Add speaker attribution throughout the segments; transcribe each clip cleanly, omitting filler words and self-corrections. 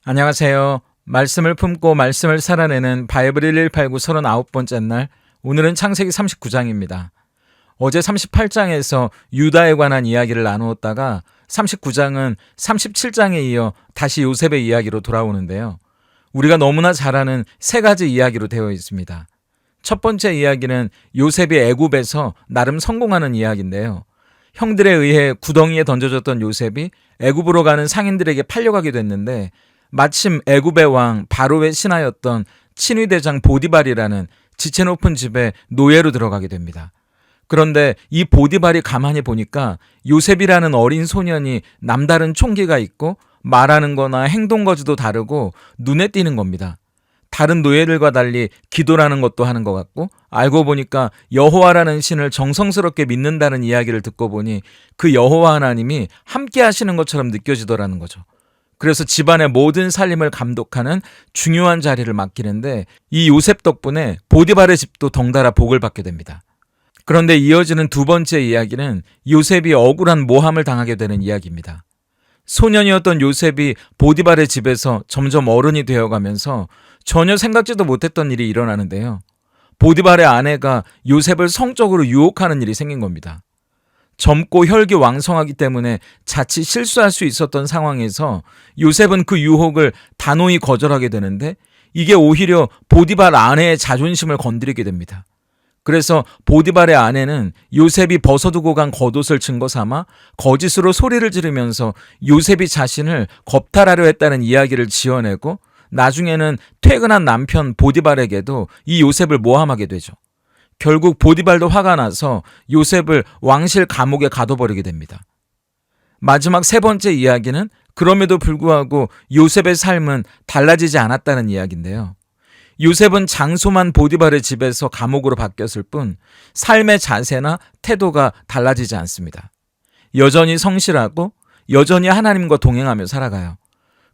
Speaker 1: 안녕하세요. 말씀을 품고 말씀을 살아내는 바이블 1189 39번째 날, 오늘은 창세기 39장입니다. 어제 38장에서 유다에 관한 이야기를 나누었다가 39장은 37장에 이어 다시 요셉의 이야기로 돌아오는데요. 우리가 너무나 잘 아는 세 가지 이야기로 되어 있습니다. 첫 번째 이야기는 요셉이 애굽에서 나름 성공하는 이야기인데요. 형들에 의해 구덩이에 던져졌던 요셉이 애굽으로 가는 상인들에게 팔려가게 됐는데, 마침 애굽의 왕 바로의 신하였던 친위대장 보디발이라는 지체 높은 집에 노예로 들어가게 됩니다. 그런데 이 보디발이 가만히 보니까 요셉이라는 어린 소년이 남다른 총기가 있고 말하는 거나 행동 거지도 다르고 눈에 띄는 겁니다. 다른 노예들과 달리 기도라는 것도 하는 것 같고, 알고 보니까 여호와라는 신을 정성스럽게 믿는다는 이야기를 듣고 보니 그 여호와 하나님이 함께 하시는 것처럼 느껴지더라는 거죠. 그래서 집안의 모든 살림을 감독하는 중요한 자리를 맡기는데, 이 요셉 덕분에 보디발의 집도 덩달아 복을 받게 됩니다. 그런데 이어지는 두 번째 이야기는 요셉이 억울한 모함을 당하게 되는 이야기입니다. 소년이었던 요셉이 보디발의 집에서 점점 어른이 되어가면서 전혀 생각지도 못했던 일이 일어나는데요. 보디발의 아내가 요셉을 성적으로 유혹하는 일이 생긴 겁니다. 젊고 혈기 왕성하기 때문에 자칫 실수할 수 있었던 상황에서 요셉은 그 유혹을 단호히 거절하게 되는데, 이게 오히려 보디발 아내의 자존심을 건드리게 됩니다. 그래서 보디발의 아내는 요셉이 벗어두고 간 겉옷을 증거 삼아 거짓으로 소리를 지르면서 요셉이 자신을 겁탈하려 했다는 이야기를 지어내고, 나중에는 퇴근한 남편 보디발에게도 이 요셉을 모함하게 되죠. 결국 보디발도 화가 나서 요셉을 왕실 감옥에 가둬버리게 됩니다. 마지막 세 번째 이야기는 그럼에도 불구하고 요셉의 삶은 달라지지 않았다는 이야기인데요. 요셉은 장소만 보디발의 집에서 감옥으로 바뀌었을 뿐 삶의 자세나 태도가 달라지지 않습니다. 여전히 성실하고 여전히 하나님과 동행하며 살아가요.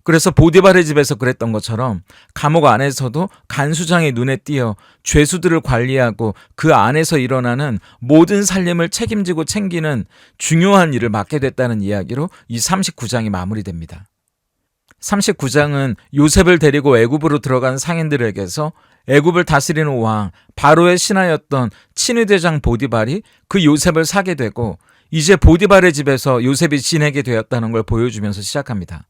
Speaker 1: 그래서 보디발의 집에서 그랬던 것처럼 감옥 안에서도 간수장의 눈에 띄어 죄수들을 관리하고 그 안에서 일어나는 모든 살림을 책임지고 챙기는 중요한 일을 맡게 됐다는 이야기로 이 39장이 마무리됩니다. 39장은 요셉을 데리고 애굽으로 들어간 상인들에게서 애굽을 다스리는 왕 바로의 신하였던 친위대장 보디발이 그 요셉을 사게 되고, 이제 보디발의 집에서 요셉이 지내게 되었다는 걸 보여주면서 시작합니다.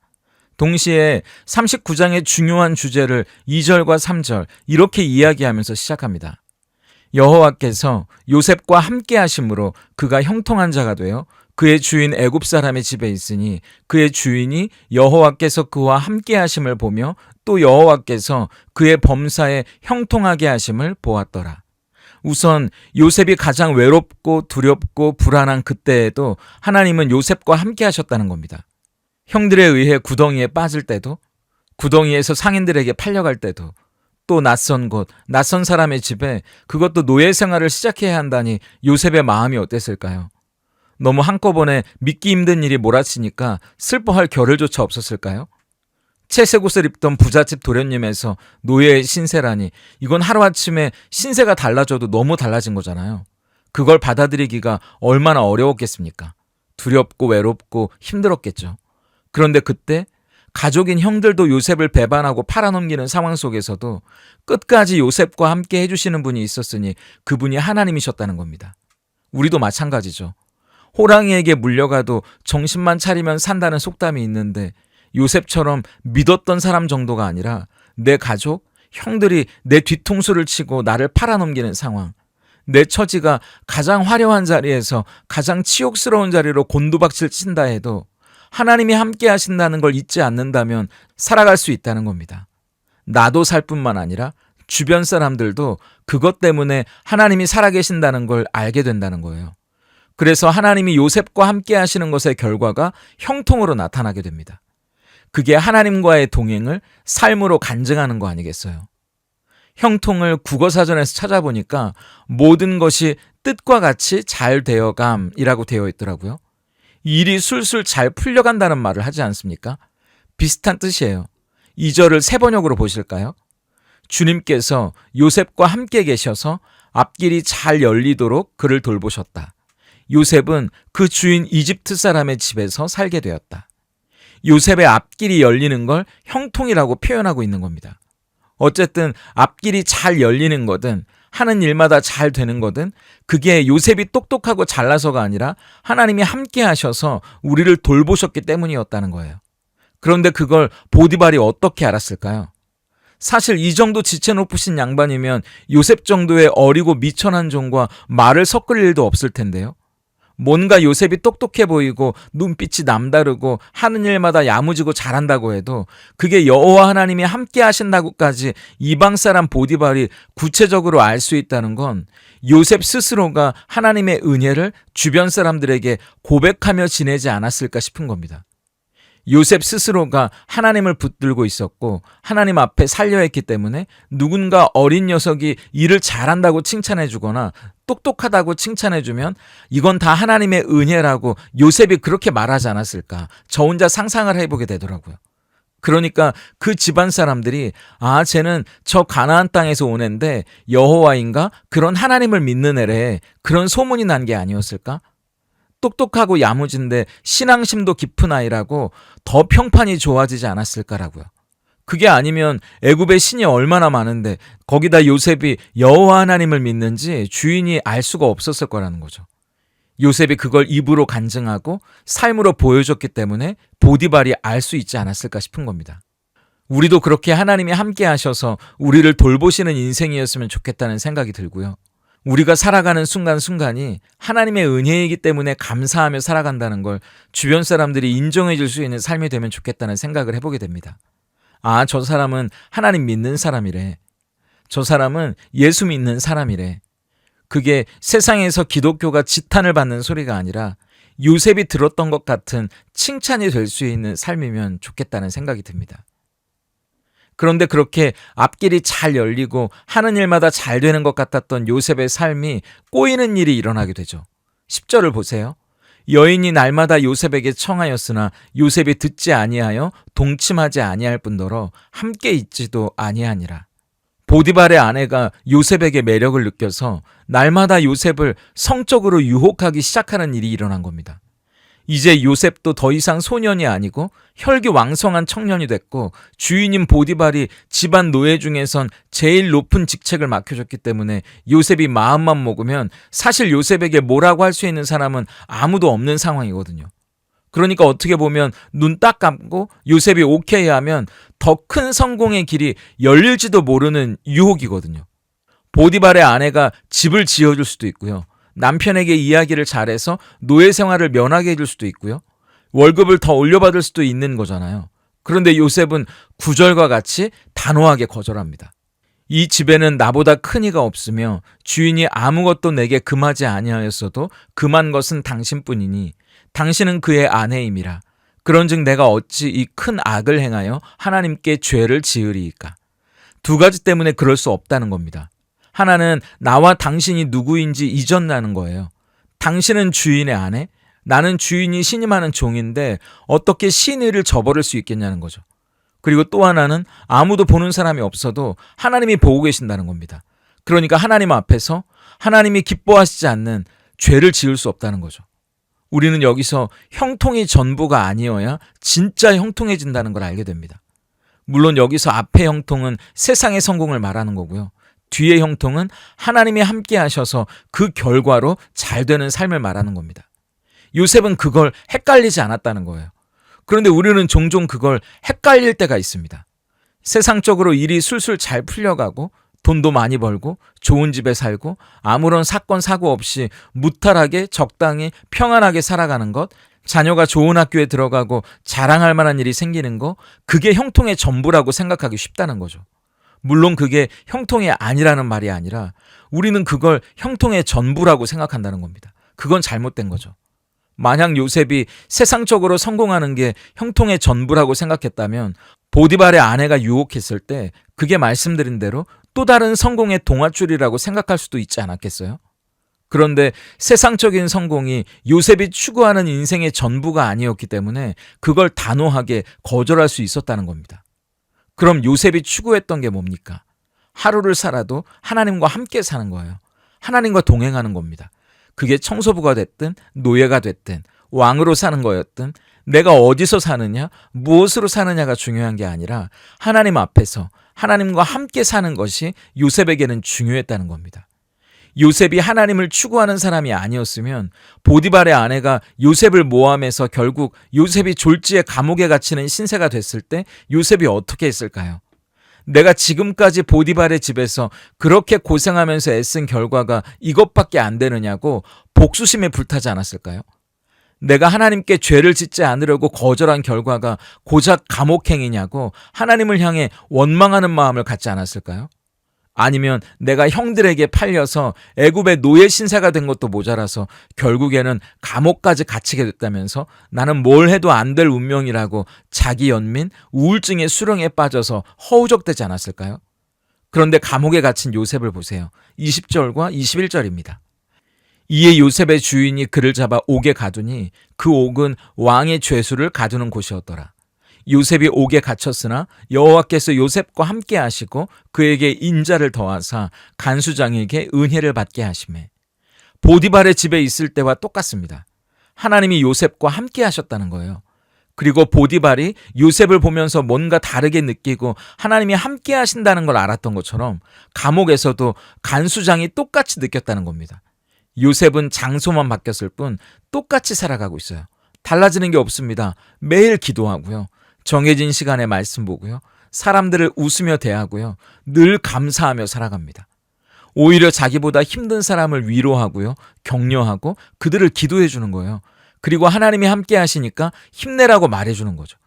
Speaker 1: 동시에 39장의 중요한 주제를 2절과 3절 이렇게 이야기하면서 시작합니다. 여호와께서 요셉과 함께 하심으로 그가 형통한 자가 되어 그의 주인 애굽 사람의 집에 있으니, 그의 주인이 여호와께서 그와 함께 하심을 보며 또 여호와께서 그의 범사에 형통하게 하심을 보았더라. 우선 요셉이 가장 외롭고 두렵고 불안한 그때에도 하나님은 요셉과 함께 하셨다는 겁니다. 형들에 의해 구덩이에 빠질 때도, 구덩이에서 상인들에게 팔려갈 때도, 또 낯선 곳, 낯선 사람의 집에, 그것도 노예 생활을 시작해야 한다니 요셉의 마음이 어땠을까요? 너무 한꺼번에 믿기 힘든 일이 몰아치니까 슬퍼할 겨를조차 없었을까요? 채색 옷을 입던 부잣집 도련님에서 노예의 신세라니, 이건 하루아침에 신세가 달라져도 너무 달라진 거잖아요. 그걸 받아들이기가 얼마나 어려웠겠습니까? 두렵고 외롭고 힘들었겠죠. 그런데 그때 가족인 형들도 요셉을 배반하고 팔아넘기는 상황 속에서도 끝까지 요셉과 함께 해주시는 분이 있었으니 그분이 하나님이셨다는 겁니다. 우리도 마찬가지죠. 호랑이에게 물려가도 정신만 차리면 산다는 속담이 있는데, 요셉처럼 믿었던 사람 정도가 아니라 내 가족, 형들이 내 뒤통수를 치고 나를 팔아넘기는 상황, 내 처지가 가장 화려한 자리에서 가장 치욕스러운 자리로 곤두박질 친다 해도 하나님이 함께 하신다는 걸 잊지 않는다면 살아갈 수 있다는 겁니다. 나도 살 뿐만 아니라 주변 사람들도 그것 때문에 하나님이 살아계신다는 걸 알게 된다는 거예요. 그래서 하나님이 요셉과 함께 하시는 것의 결과가 형통으로 나타나게 됩니다. 그게 하나님과의 동행을 삶으로 간증하는 거 아니겠어요? 형통을 국어사전에서 찾아보니까 모든 것이 뜻과 같이 잘 되어감이라고 되어 있더라고요. 일이 술술 잘 풀려간다는 말을 하지 않습니까? 비슷한 뜻이에요. 2절을 세 번역으로 보실까요? 주님께서 요셉과 함께 계셔서 앞길이 잘 열리도록 그를 돌보셨다. 요셉은 그 주인 이집트 사람의 집에서 살게 되었다. 요셉의 앞길이 열리는 걸 형통이라고 표현하고 있는 겁니다. 어쨌든 앞길이 잘 열리는 거든 하는 일마다 잘 되는 거든 그게 요셉이 똑똑하고 잘나서가 아니라 하나님이 함께 하셔서 우리를 돌보셨기 때문이었다는 거예요. 그런데 그걸 보디발이 어떻게 알았을까요? 사실 이 정도 지체 높으신 양반이면 요셉 정도의 어리고 미천한 종과 말을 섞을 일도 없을 텐데요. 뭔가 요셉이 똑똑해 보이고 눈빛이 남다르고 하는 일마다 야무지고 잘한다고 해도 그게 여호와 하나님이 함께 하신다고까지 이방 사람 보디발이 구체적으로 알 수 있다는 건 요셉 스스로가 하나님의 은혜를 주변 사람들에게 고백하며 지내지 않았을까 싶은 겁니다. 요셉 스스로가 하나님을 붙들고 있었고 하나님 앞에 살려했기 때문에 누군가 어린 녀석이 일을 잘한다고 칭찬해주거나 똑똑하다고 칭찬해주면 이건 다 하나님의 은혜라고 요셉이 그렇게 말하지 않았을까 저 혼자 상상을 해보게 되더라고요. 그러니까 그 집안 사람들이 쟤는 저 가나안 땅에서 온 애인데 여호와인가 그런 하나님을 믿는 애래 그런 소문이 난 게 아니었을까? 똑똑하고 야무진데 신앙심도 깊은 아이라고 더 평판이 좋아지지 않았을까라고요. 그게 아니면 애굽에 신이 얼마나 많은데 거기다 요셉이 여호와 하나님을 믿는지 주인이 알 수가 없었을 거라는 거죠. 요셉이 그걸 입으로 간증하고 삶으로 보여줬기 때문에 보디발이 알 수 있지 않았을까 싶은 겁니다. 우리도 그렇게 하나님이 함께 하셔서 우리를 돌보시는 인생이었으면 좋겠다는 생각이 들고요. 우리가 살아가는 순간순간이 하나님의 은혜이기 때문에 감사하며 살아간다는 걸 주변 사람들이 인정해 줄 수 있는 삶이 되면 좋겠다는 생각을 해보게 됩니다. 저 사람은 하나님 믿는 사람이래. 저 사람은 예수 믿는 사람이래. 그게 세상에서 기독교가 지탄을 받는 소리가 아니라 요셉이 들었던 것 같은 칭찬이 될 수 있는 삶이면 좋겠다는 생각이 듭니다. 그런데 그렇게 앞길이 잘 열리고 하는 일마다 잘 되는 것 같았던 요셉의 삶이 꼬이는 일이 일어나게 되죠. 10절을 보세요. 여인이 날마다 요셉에게 청하였으나 요셉이 듣지 아니하여 동침하지 아니할 뿐더러 함께 있지도 아니하니라. 보디발의 아내가 요셉에게 매력을 느껴서 날마다 요셉을 성적으로 유혹하기 시작하는 일이 일어난 겁니다. 이제 요셉도 더 이상 소년이 아니고 혈기왕성한 청년이 됐고 주인인 보디발이 집안 노예 중에선 제일 높은 직책을 맡겨줬기 때문에 요셉이 마음만 먹으면 사실 요셉에게 뭐라고 할 수 있는 사람은 아무도 없는 상황이거든요. 그러니까 어떻게 보면 눈 딱 감고 요셉이 오케이 하면 더 큰 성공의 길이 열릴지도 모르는 유혹이거든요. 보디발의 아내가 집을 지어줄 수도 있고요. 남편에게 이야기를 잘해서 노예 생활을 면하게 해줄 수도 있고요. 월급을 더 올려받을 수도 있는 거잖아요. 그런데 요셉은 구절과 같이 단호하게 거절합니다. 이 집에는 나보다 큰 이가 없으며 주인이 아무것도 내게 금하지 아니하였어도 금한 것은 당신뿐이니 당신은 그의 아내임이라. 그런즉 내가 어찌 이 큰 악을 행하여 하나님께 죄를 지으리이까. 두 가지 때문에 그럴 수 없다는 겁니다. 하나는 나와 당신이 누구인지 잊었나는 거예요. 당신은 주인의 아내, 나는 주인이 신임하는 종인데 어떻게 신의를 저버릴 수 있겠냐는 거죠. 그리고 또 하나는 아무도 보는 사람이 없어도 하나님이 보고 계신다는 겁니다. 그러니까 하나님 앞에서 하나님이 기뻐하시지 않는 죄를 지을 수 없다는 거죠. 우리는 여기서 형통이 전부가 아니어야 진짜 형통해진다는 걸 알게 됩니다. 물론 여기서 앞의 형통은 세상의 성공을 말하는 거고요. 뒤의 형통은 하나님이 함께 하셔서 그 결과로 잘 되는 삶을 말하는 겁니다. 요셉은 그걸 헷갈리지 않았다는 거예요. 그런데 우리는 종종 그걸 헷갈릴 때가 있습니다. 세상적으로 일이 술술 잘 풀려가고 돈도 많이 벌고 좋은 집에 살고 아무런 사건 사고 없이 무탈하게 적당히 평안하게 살아가는 것, 자녀가 좋은 학교에 들어가고 자랑할 만한 일이 생기는 거, 그게 형통의 전부라고 생각하기 쉽다는 거죠. 물론 그게 형통이 아니라는 말이 아니라 우리는 그걸 형통의 전부라고 생각한다는 겁니다. 그건 잘못된 거죠. 만약 요셉이 세상적으로 성공하는 게 형통의 전부라고 생각했다면 보디발의 아내가 유혹했을 때 그게 말씀드린 대로 또 다른 성공의 동아줄이라고 생각할 수도 있지 않았겠어요? 그런데 세상적인 성공이 요셉이 추구하는 인생의 전부가 아니었기 때문에 그걸 단호하게 거절할 수 있었다는 겁니다. 그럼 요셉이 추구했던 게 뭡니까? 하루를 살아도 하나님과 함께 사는 거예요. 하나님과 동행하는 겁니다. 그게 청소부가 됐든 노예가 됐든 왕으로 사는 거였든 내가 어디서 사느냐, 무엇으로 사느냐가 중요한 게 아니라 하나님 앞에서 하나님과 함께 사는 것이 요셉에게는 중요했다는 겁니다. 요셉이 하나님을 추구하는 사람이 아니었으면 보디발의 아내가 요셉을 모함해서 결국 요셉이 졸지에 감옥에 갇히는 신세가 됐을 때 요셉이 어떻게 했을까요? 내가 지금까지 보디발의 집에서 그렇게 고생하면서 애쓴 결과가 이것밖에 안 되느냐고 복수심에 불타지 않았을까요? 내가 하나님께 죄를 짓지 않으려고 거절한 결과가 고작 감옥행이냐고 하나님을 향해 원망하는 마음을 갖지 않았을까요? 아니면 내가 형들에게 팔려서 애굽의 노예 신세가 된 것도 모자라서 결국에는 감옥까지 갇히게 됐다면서 나는 뭘 해도 안 될 운명이라고 자기 연민, 우울증의 수렁에 빠져서 허우적대지 않았을까요? 그런데 감옥에 갇힌 요셉을 보세요. 20절과 21절입니다. 이에 요셉의 주인이 그를 잡아 옥에 가두니 그 옥은 왕의 죄수를 가두는 곳이었더라. 요셉이 옥에 갇혔으나 여호와께서 요셉과 함께 하시고 그에게 인자를 더하사 간수장에게 은혜를 받게 하시매. 보디발의 집에 있을 때와 똑같습니다. 하나님이 요셉과 함께 하셨다는 거예요. 그리고 보디발이 요셉을 보면서 뭔가 다르게 느끼고 하나님이 함께 하신다는 걸 알았던 것처럼 감옥에서도 간수장이 똑같이 느꼈다는 겁니다. 요셉은 장소만 바뀌었을 뿐 똑같이 살아가고 있어요. 달라지는 게 없습니다. 매일 기도하고요. 정해진 시간에 말씀 보고요. 사람들을 웃으며 대하고요. 늘 감사하며 살아갑니다. 오히려 자기보다 힘든 사람을 위로하고요. 격려하고 그들을 기도해 주는 거예요. 그리고 하나님이 함께 하시니까 힘내라고 말해 주는 거죠.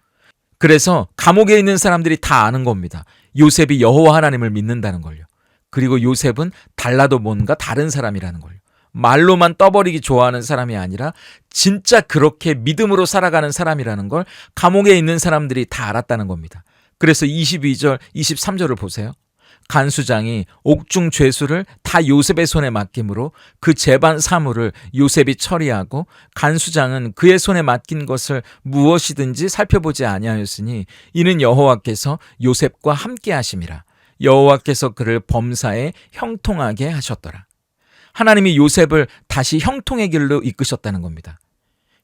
Speaker 1: 그래서 감옥에 있는 사람들이 다 아는 겁니다. 요셉이 여호와 하나님을 믿는다는 걸요. 그리고 요셉은 달라도 뭔가 다른 사람이라는 걸요. 말로만 떠버리기 좋아하는 사람이 아니라 진짜 그렇게 믿음으로 살아가는 사람이라는 걸 감옥에 있는 사람들이 다 알았다는 겁니다. 그래서 22절, 23절을 보세요. 간수장이 옥중 죄수를 다 요셉의 손에 맡김으로 그 재반 사물을 요셉이 처리하고 간수장은 그의 손에 맡긴 것을 무엇이든지 살펴보지 아니하였으니 이는 여호와께서 요셉과 함께 하심이라. 여호와께서 그를 범사에 형통하게 하셨더라. 하나님이 요셉을 다시 형통의 길로 이끄셨다는 겁니다.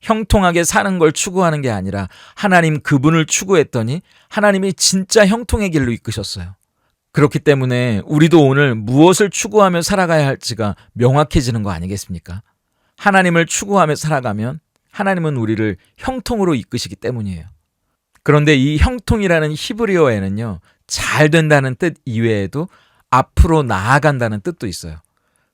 Speaker 1: 형통하게 사는 걸 추구하는 게 아니라 하나님 그분을 추구했더니 하나님이 진짜 형통의 길로 이끄셨어요. 그렇기 때문에 우리도 오늘 무엇을 추구하며 살아가야 할지가 명확해지는 거 아니겠습니까? 하나님을 추구하며 살아가면 하나님은 우리를 형통으로 이끄시기 때문이에요. 그런데 이 형통이라는 히브리어에는요, 잘 된다는 뜻 이외에도 앞으로 나아간다는 뜻도 있어요.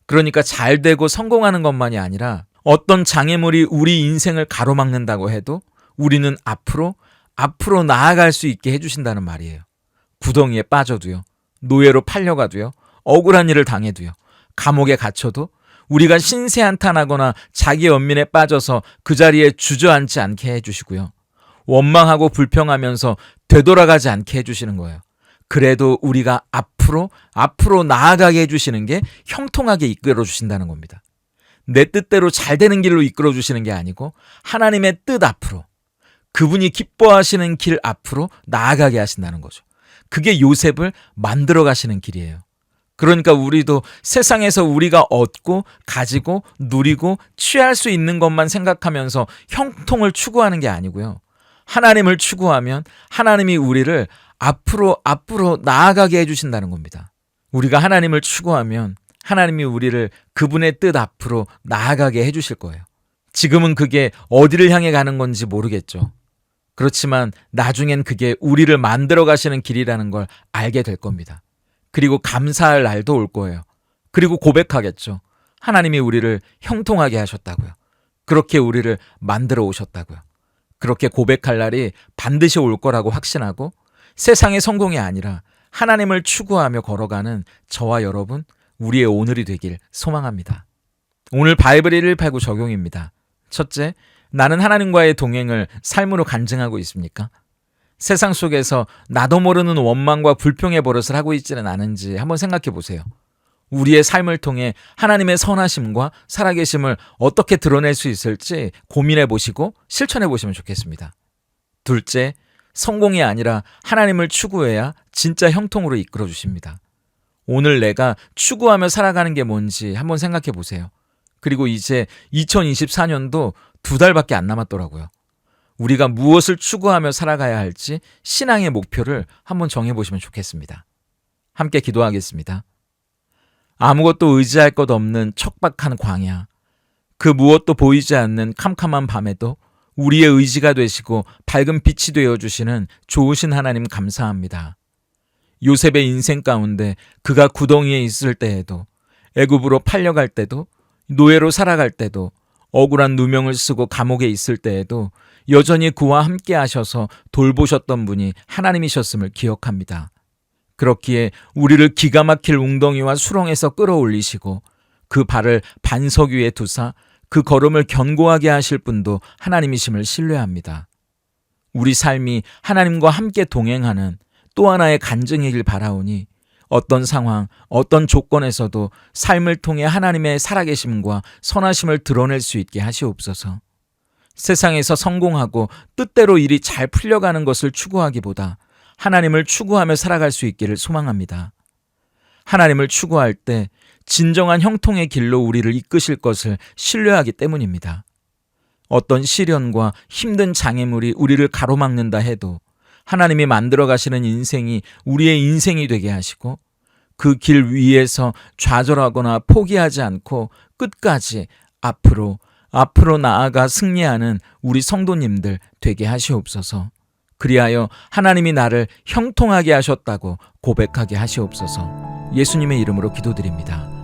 Speaker 1: 그러니까 잘 되고 성공하는 것만이 아니라 어떤 장애물이 우리 인생을 가로막는다고 해도 우리는 앞으로 나아갈 수 있게 해주신다는 말이에요. 구덩이에 빠져도요, 노예로 팔려가도요, 억울한 일을 당해도요, 감옥에 갇혀도 우리가 신세한탄하거나 자기 연민에 빠져서 그 자리에 주저앉지 않게 해주시고요. 원망하고 불평하면서 되돌아가지 않게 해주시는 거예요. 그래도 우리가 앞으로 나아가게 해주시는 게 형통하게 이끌어 주신다는 겁니다. 내 뜻대로 잘 되는 길로 이끌어 주시는 게 아니고 하나님의 뜻 앞으로, 그분이 기뻐하시는 길 앞으로 나아가게 하신다는 거죠. 그게 요셉을 만들어 가시는 길이에요. 그러니까 우리도 세상에서 우리가 얻고 가지고 누리고 취할 수 있는 것만 생각하면서 형통을 추구하는 게 아니고요. 하나님을 추구하면 하나님이 우리를 앞으로 나아가게 해주신다는 겁니다. 우리가 하나님을 추구하면 하나님이 우리를 그분의 뜻 앞으로 나아가게 해주실 거예요. 지금은 그게 어디를 향해 가는 건지 모르겠죠. 그렇지만 나중엔 그게 우리를 만들어 가시는 길이라는 걸 알게 될 겁니다. 그리고 감사할 날도 올 거예요. 그리고 고백하겠죠. 하나님이 우리를 형통하게 하셨다고요. 그렇게 우리를 만들어 오셨다고요. 그렇게 고백할 날이 반드시 올 거라고 확신하고 세상의 성공이 아니라 하나님을 추구하며 걸어가는 저와 여러분, 우리의 오늘이 되길 소망합니다. 오늘 바이블 1189 적용입니다. 첫째, 나는 하나님과의 동행을 삶으로 간증하고 있습니까? 세상 속에서 나도 모르는 원망과 불평의 버릇을 하고 있지는 않은지 한번 생각해 보세요. 우리의 삶을 통해 하나님의 선하심과 살아계심을 어떻게 드러낼 수 있을지 고민해 보시고 실천해 보시면 좋겠습니다. 둘째, 성공이 아니라 하나님을 추구해야 진짜 형통으로 이끌어 주십니다. 오늘 내가 추구하며 살아가는 게 뭔지 한번 생각해 보세요. 그리고 이제 2024년도 2달밖에 안 남았더라고요. 우리가 무엇을 추구하며 살아가야 할지 신앙의 목표를 한번 정해보시면 좋겠습니다. 함께 기도하겠습니다. 아무것도 의지할 것 없는 척박한 광야, 그 무엇도 보이지 않는 캄캄한 밤에도 우리의 의지가 되시고 밝은 빛이 되어주시는 좋으신 하나님 감사합니다. 요셉의 인생 가운데 그가 구덩이에 있을 때에도, 애굽으로 팔려갈 때도, 노예로 살아갈 때도, 억울한 누명을 쓰고 감옥에 있을 때에도 여전히 그와 함께 하셔서 돌보셨던 분이 하나님이셨음을 기억합니다. 그렇기에 우리를 기가 막힐 웅덩이와 수렁에서 끌어올리시고 그 발을 반석 위에 두사 그 걸음을 견고하게 하실 분도 하나님이심을 신뢰합니다. 우리 삶이 하나님과 함께 동행하는 또 하나의 간증이길 바라오니 어떤 상황, 어떤 조건에서도 삶을 통해 하나님의 살아계심과 선하심을 드러낼 수 있게 하시옵소서. 세상에서 성공하고 뜻대로 일이 잘 풀려가는 것을 추구하기보다 하나님을 추구하며 살아갈 수 있기를 소망합니다. 하나님을 추구할 때 진정한 형통의 길로 우리를 이끄실 것을 신뢰하기 때문입니다. 어떤 시련과 힘든 장애물이 우리를 가로막는다 해도 하나님이 만들어 가시는 인생이 우리의 인생이 되게 하시고 그 길 위에서 좌절하거나 포기하지 않고 끝까지 앞으로 나아가 승리하는 우리 성도님들 되게 하시옵소서. 그리하여 하나님이 나를 형통하게 하셨다고 고백하게 하시옵소서. 예수님의 이름으로 기도드립니다.